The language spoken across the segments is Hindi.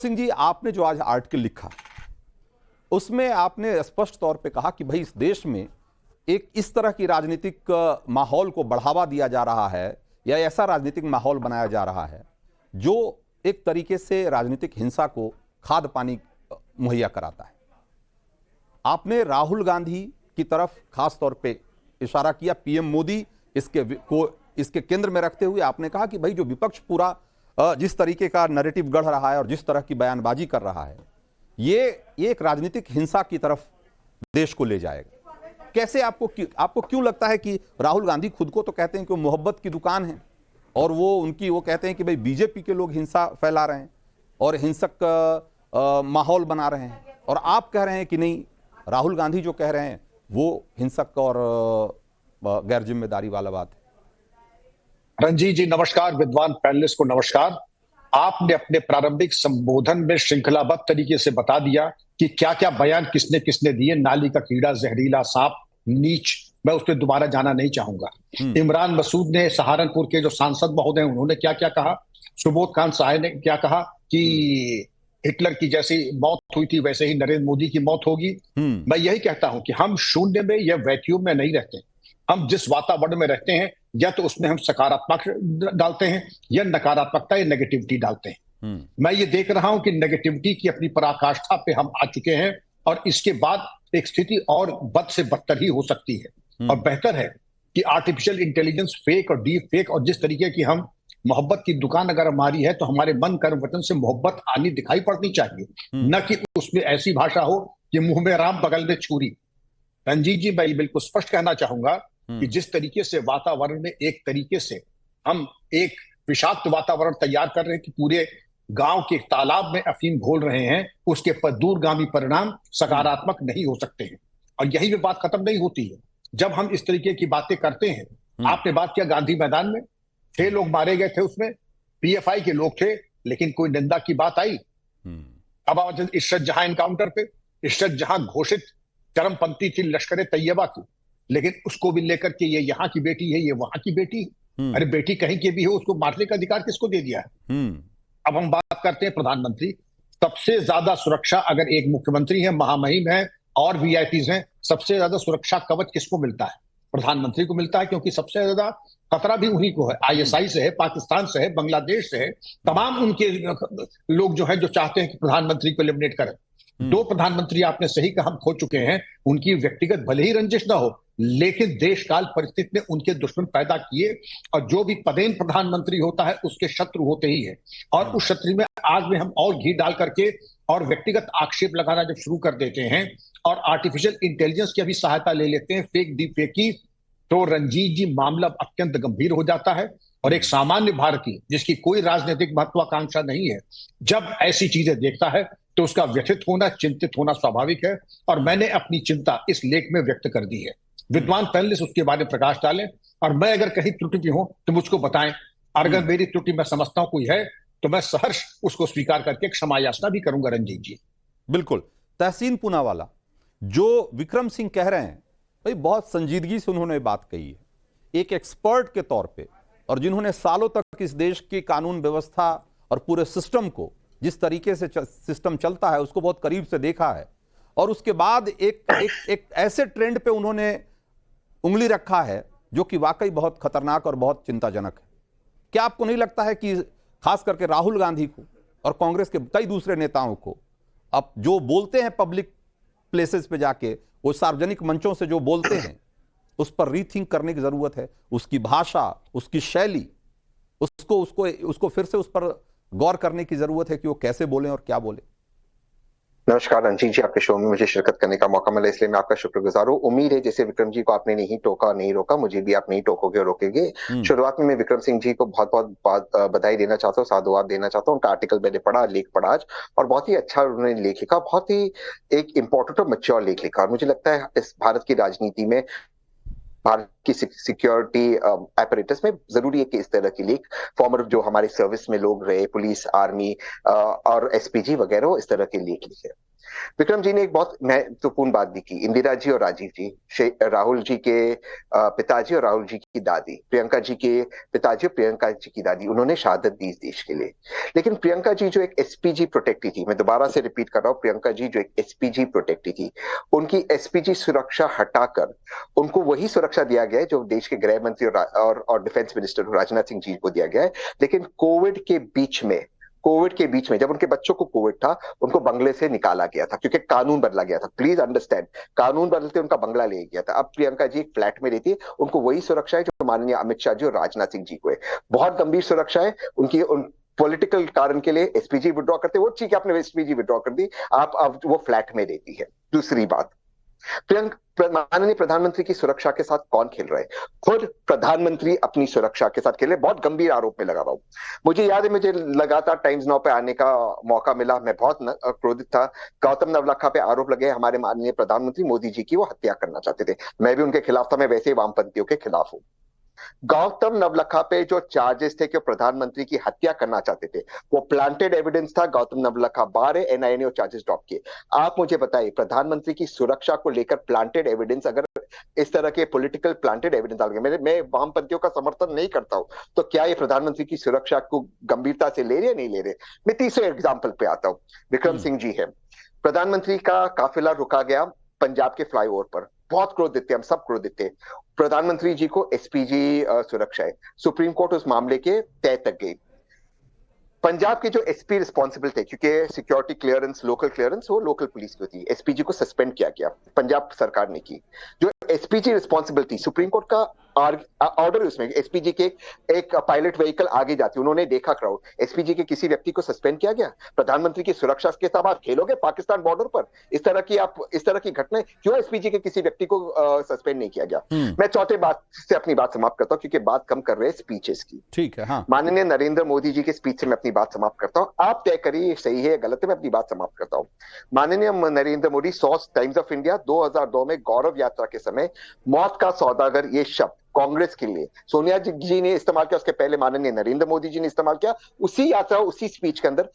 सिंह जी, आपने जो आज आर्टिकल लिखा उसमें आपने स्पष्ट तौर पे कहा कि भाई इस देश में एक इस तरह की राजनीतिक माहौल को बढ़ावा दिया जा रहा है या ऐसा राजनीतिक माहौल बनाया जा रहा है जो एक तरीके से राजनीतिक हिंसा को खाद पानी मुहैया कराता है। आपने राहुल गांधी की तरफ खास तौर पे इशारा किया, पीएम मोदी इसके केंद्र में रखते हुए आपने कहा कि भाई जो विपक्ष पूरा जिस तरीके का नैरेटिव गढ़ रहा है और जिस तरह की बयानबाजी कर रहा है ये एक राजनीतिक हिंसा की तरफ देश को ले जाएगा। कैसे आपको क्यों लगता है कि राहुल गांधी खुद को तो कहते हैं कि वो मोहब्बत की दुकान है और वो कहते हैं कि भाई बीजेपी के लोग हिंसा फैला रहे हैं और हिंसक माहौल बना रहे हैं, और आप कह रहे हैं कि नहीं, राहुल गांधी जो कह रहे हैं वो हिंसक और गैर जिम्मेदारी वाला बात है। रंजीत जी नमस्कार, विद्वान पैनलिस्ट को नमस्कार। आपने अपने प्रारंभिक संबोधन में श्रृंखलाबद्ध तरीके से बता दिया कि क्या क्या बयान किसने किसने दिए। नाली का कीड़ा, जहरीला सांप, नीच, मैं उस पर दोबारा जाना नहीं चाहूंगा। इमरान मसूद ने, सहारनपुर के जो सांसद महोदय, उन्होंने क्या क्या कहा। सुबोध खान साहे ने क्या कहा कि हिटलर की जैसी मौत हुई थी वैसे ही नरेंद्र मोदी की मौत होगी। मैं यही कहता हूं कि हम शून्य में या वैक्यूम में नहीं रहते। हम जिस वातावरण में रहते हैं या तो उसमें हम सकारात्मक डालते हैं या नकारात्मकता या नेगेटिविटी डालते हैं। मैं ये देख रहा हूं कि नेगेटिविटी की अपनी पराकाष्ठा पे हम आ चुके हैं और इसके बाद एक स्थिति और बद से बदतर ही हो सकती है। और बेहतर है कि आर्टिफिशियल इंटेलिजेंस, फेक और डीप फेक, और जिस तरीके की हम मोहब्बत की दुकान अगर हमारी है तो हमारे मन कर्म वतन से मोहब्बत आनी दिखाई पड़नी चाहिए, न कि उसमें ऐसी भाषा हो कि मुंह में राम बगल में छुरी। रंजीत जी, मैं बिल्कुल स्पष्ट कहना चाहूंगा कि जिस तरीके से वातावरण में एक तरीके से हम एक विषाक्त वातावरण तैयार कर रहे हैं कि पूरे गांव के तालाब में अफीम घोल रहे हैं, उसके दूरगामी परिणाम सकारात्मक नहीं हो सकते हैं। और यही में बात खत्म नहीं होती है जब हम इस तरीके की बातें करते हैं। आपने बात किया गांधी मैदान में 6 लोग मारे गए थे, उसमें पीएफआई के लोग थे, लेकिन कोई निंदा की बात आई। अब इशरत जहां एनकाउंटर पे, इशरत जहां घोषित चरमपंथी थी लश्कर तैयबा की, लेकिन उसको भी लेकर के ये यहाँ की बेटी है, ये वहां की बेटी है। अरे बेटी कहीं की भी हो, उसको मारने का अधिकार किसको दे दिया है? अब हम बात करते हैं प्रधानमंत्री। सबसे ज्यादा सुरक्षा अगर एक मुख्यमंत्री है, महामहिम है और वीआईपीज हैं, सबसे ज्यादा सुरक्षा कवच किसको मिलता है? प्रधानमंत्री को मिलता है, क्योंकि सबसे ज्यादा खतरा भी उन्हीं को है। आईएसआई से है, पाकिस्तान से है, बांग्लादेश से है, तमाम उनके लोग जो है जो चाहते हैं कि प्रधानमंत्री को एलिमिनेट करें। 2 प्रधानमंत्री आपने सही कहा हम खो चुके हैं। उनकी व्यक्तिगत भले ही रंजिश ना हो, लेकिन देश काल परिस्थिति ने उनके दुश्मन पैदा किए, और जो भी पदेन प्रधानमंत्री होता है उसके शत्रु होते ही है। और उस शत्रु में आग में हम और घी डाल करके और व्यक्तिगत आक्षेप लगाना जब शुरू कर देते हैं और आर्टिफिशियल इंटेलिजेंस की भी सहायता ले लेते हैं, फेक डी फेक की, तो रंजीत जी मामला अत्यंत गंभीर हो जाता है। और एक सामान्य भारतीय जिसकी कोई राजनीतिक महत्वाकांक्षा नहीं है, जब ऐसी चीजें देखता है तो उसका व्यथित होना, चिंतित होना स्वाभाविक है। और मैंने अपनी चिंता इस लेख में व्यक्त कर दी है। विद्वान पैनलिस्ट उसके बारे में प्रकाश डालें, और मैं अगर कहीं त्रुटि भी हूं तो मुझको बताएं। और अगर मेरी त्रुटि मैं समझता हूं कोई है तो मैं सहर्ष उसको स्वीकार करके क्षमा याचना भी करूंगा। रंजीत जी बिल्कुल। तहसीन पूनावाला, जो विक्रम सिंह कह रहे हैं, भाई बहुत संजीदगी से उन्होंने बात कही है, एक एक्सपर्ट के तौर पे, और जिन्होंने सालों तक इस देश की कानून व्यवस्था और पूरे सिस्टम को, जिस तरीके से सिस्टम चलता है उसको बहुत करीब से देखा है, और उसके बाद एक ऐसे ट्रेंड पे उन्होंने उंगली रखा है जो कि वाकई बहुत खतरनाक और बहुत चिंताजनक है। क्या आपको नहीं लगता है कि खास करके राहुल गांधी को और कांग्रेस के कई दूसरे नेताओं को अब जो बोलते हैं पब्लिक प्लेसेस पे जाके, वो सार्वजनिक मंचों से जो बोलते हैं, उस पर रीथिंक करने की जरूरत है? उसकी भाषा, उसकी शैली, उसको फिर से उस पर गौर करने की जरूरत है कि वो कैसे बोले और क्या बोले। नमस्कार रंजीत जी, आपके शो में मुझे शिरकत करने का मौका मिला, इसलिए मैं आपका शुक्रगुजार हूँ। उम्मीद है जैसे विक्रम जी को आपने नहीं टोका, नहीं रोका, मुझे भी आप नहीं टोकोगे और रोकेंगे। शुरुआत में मैं विक्रम सिंह जी को बहुत बहुत बधाई देना चाहता हूँ, साधुवाद देना चाहता हूँ। उनका आर्टिकल मैंने पढ़ा, लेख पढ़ा आज, और बहुत ही अच्छा उन्होंने लेख लिखा, बहुत ही एक इंपॉर्टेंट और मैच्योर लेख लिखा। और मुझे लगता है इस भारत की राजनीति में भारत की सिक्योरिटी एपरेटस में जरूरी है कि इस तरह की लीक फॉर्मर जो हमारे सर्विस में लोग रहे, पुलिस, आर्मी और एसपीजी वगैरह, इस तरह के लीक लिखे। विक्रम जी ने एक बहुत महत्वपूर्ण बात भी की। इंदिरा जी और राजीव जी, राहुल जी के पिताजी और राहुल जी की दादी, प्रियंका जी के पिताजी और प्रियंका जी की दादी, उन्होंने शहादत दी इस देश के लिए। लेकिन प्रियंका जी जो एक एसपीजी प्रोटेक्टी थी, मैं दोबारा से रिपीट कर रहा हूं, प्रियंका जी जो एक एसपीजी प्रोटेक्टी थी, उनकी एसपीजी सुरक्षा हटाकर उनको वही सुरक्षा दिया गया है जो देश के गृह मंत्री और डिफेंस मिनिस्टर राजनाथ सिंह जी को दिया गया है। लेकिन कोविड के बीच में जब उनके बच्चों को कोविड था, उनको बंगले से निकाला गया था क्योंकि कानून बदला गया था। प्लीज अंडरस्टैंड, कानून बदलते उनका बंगला ले गया था। अब प्रियंका जी एक फ्लैट में रहती है, उनको वही सुरक्षा है जो माननीय अमित शाह जी और राजनाथ सिंह जी को है। बहुत गंभीर सुरक्षा है उनकी। पॉलिटिकल कारण के लिए एसपीजी विड्रॉ करते, वो ठीक है, आपने एसपीजी विड्रॉ कर दी, आप अब वो फ्लैट में रहती है। दूसरी बात, माननीय प्रधानमंत्री की सुरक्षा के साथ कौन खेल रहा है? खुद प्रधानमंत्री अपनी सुरक्षा के साथ खेले। बहुत गंभीर आरोप में लगा रहा हूं। मुझे याद है, मुझे लगातार टाइम्स नाउ पे आने का मौका मिला, मैं बहुत क्रोधित था। गौतम नवलखा पे आरोप लगे हमारे माननीय प्रधानमंत्री मोदी जी की वो हत्या करना चाहते थे। मैं भी उनके खिलाफ था, मैं वैसे ही वामपंथियों के खिलाफ हूं। गौतम नवलखा पे जो चार्जेस थे कि प्रधानमंत्री की हत्या करना चाहते थे, वो प्लांटेड एविडेंस था। गौतम नवलखा बाहर है, एनआईए ने वो चार्जेस ड्रॉप किए। आप मुझे बताइए, प्रधानमंत्री की सुरक्षा को लेकर प्लांटेड एविडेंस, अगर इस तरह के पॉलिटिकल प्लांटेड एविडेंस डाल गए, मैं वामपंथियों का समर्थन नहीं करता हूं, तो क्या ये प्रधानमंत्री की सुरक्षा को गंभीरता से ले रहे या नहीं ले रहे? मैं तीसरे एग्जाम्पल पे आता हूं। विक्रम सिंह जी है, प्रधानमंत्री का काफिला रुका गया पंजाब के फ्लाईओवर पर, बहुत क्रोधित थे, हम सब क्रोधित थे। प्रधानमंत्री जी को एसपीजी सुरक्षा है, सुप्रीम कोर्ट उस मामले के तय तक गई। पंजाब के जो एसपी रिस्पॉन्सिबल थे, क्योंकि सिक्योरिटी क्लियरेंस, लोकल क्लियरेंस वो लोकल पुलिस की होती है, एसपीजी को सस्पेंड किया गया, पंजाब सरकार ने की। जो एसपीजी रिस्पॉन्सिबल थी, सुप्रीम कोर्ट का ऑर्डर उसमें, एसपीजी के एक पायलट व्हीकल आगे जाती, उन्होंने देखा क्राउड, एसपीजी के किसी व्यक्ति को सस्पेंड किया गया? प्रधानमंत्री की सुरक्षा के साथ आप खेलोगे पाकिस्तान बॉर्डर पर? इस तरह की घटनाएं क्यों एसपीजी के किसी व्यक्ति को सस्पेंड नहीं किया गया? मैं चौथे बात से अपनी बात समाप्त करता हूं, क्योंकि बात कम कर रहे हैं स्पीचेस की। ठीक है, हाँ। माननीय नरेंद्र मोदी जी के स्पीच से मैं अपनी बात समाप्त करता हूं, आप तय करिए सही है गलत है, मैं अपनी बात समाप्त करता हूं। माननीय Narendra Modi, sauce times of India 2002 में गौरव यात्रा के समय मौत का सौदागर ये शब्द कांग्रेस के लिए सोनिया जी ने इस्तेमाल किया, उसके पहले माननीय नरेंद्र मोदी जी ने इस्तेमाल किया। उसी यात्रा, उसी स्पीच के अंदर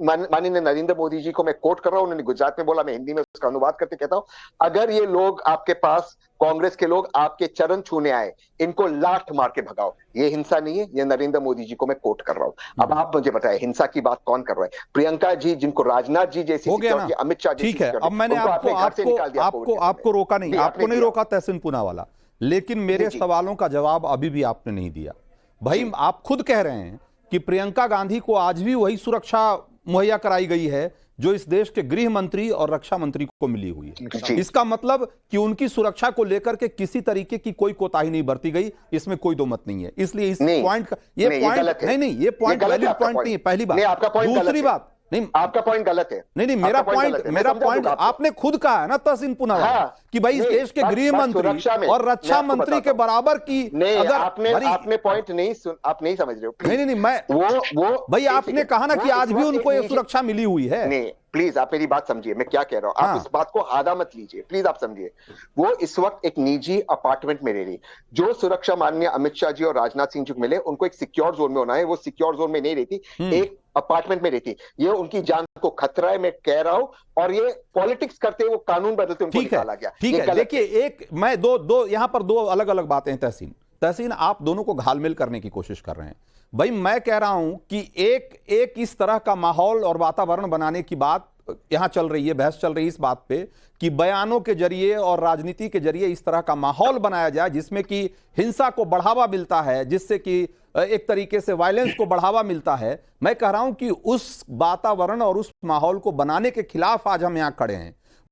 माननीय नरेंद्र मोदी जी को मैं कोट कर रहा हूं, उन्होंने गुजरात में बोला, मैं हिंदी में उसका अनुवाद करके कहता हूं, अगर ये लोग आपके पास, कांग्रेस के लोग आपके चरण छूने आए, इनको लाठ मार के भगाओ। ये हिंसा नहीं है, ये नरेंद्र मोदी जी को मैं कोट कर रहा हूं। अब आप मुझे बताएं, हिंसा की बात कौन कर रहा है? प्रियंका जी, जिनको राजनाथ जी जैसी सिक्योरिटी, अमित शाह जैसी, ठीक है, अब मैंने आपको रोका नहीं, आपको नहीं रोका तहसीन पूनावाला, लेकिन मेरे सवालों का जवाब अभी भी आपने नहीं दिया। भाई, आप खुद कह रहे हैं कि प्रियंका गांधी को आज भी वही सुरक्षा मुहैया कराई गई है जो इस देश के गृह मंत्री और रक्षा मंत्री को मिली हुई है। इसका मतलब कि उनकी सुरक्षा को लेकर के किसी तरीके की कोई कोताही नहीं बरती गई, इसमें कोई दो मत नहीं है। इसलिए इस पॉइंट का ये पॉइंट ये पॉइंट वैलिड पॉइंट नहीं है, पहली बात। दूसरी बात, नहीं, आपका पॉइंट गलत है। नहीं, मेरा पॉइंट आपने खुद कहा है ना तहसीन पूनावाला, कि भाई इस देश के गृह मंत्री और रक्षा मंत्री के बराबर की, अगर आपने पॉइंट नहीं आप नहीं समझ रहे हो। नहीं, मैं वो भाई, आपने कहा ना कि आज भी उनको ये सुरक्षा मिली हुई है। नहीं, प्लीज आप मेरी बात समझिए, मैं क्या कह रहा हूं। आप इस बात को आधा मत लीजिए, प्लीज आप समझिए। वो इस वक्त एक निजी अपार्टमेंट में रह रही। जो सुरक्षा माननीय अमित शाह जी और राजनाथ सिंह जी को मिले, उनको एक सिक्योर जोन में होना है, वो सिक्योर जोन में नहीं रहती, एक अपार्टमेंट में रहती। ये उनकी जान को खतरा है, मैं कह रहा हूं। और ये पॉलिटिक्स करते, वो कानून बदलते उनको निकाला गया। ठीक है, देखिए, एक मैं दो यहां पर दो अलग अलग बातें हैं। तहसीन, आप दोनों को घालमेल करने की कोशिश कर रहे हैं। भाई, मैं कह रहा हूं कि एक इस तरह का माहौल और वातावरण बनाने की बात यहां चल रही है, बहस चल रही है इस बात पे कि बयानों के जरिए और राजनीति के जरिए इस तरह का माहौल बनाया जाए जिसमें कि हिंसा को बढ़ावा मिलता है, जिससे कि एक तरीके से वायलेंस को बढ़ावा मिलता है। मैं कह रहा हूं कि उस वातावरण और उस माहौल को बनाने के खिलाफ आज हम यहां खड़े हैं।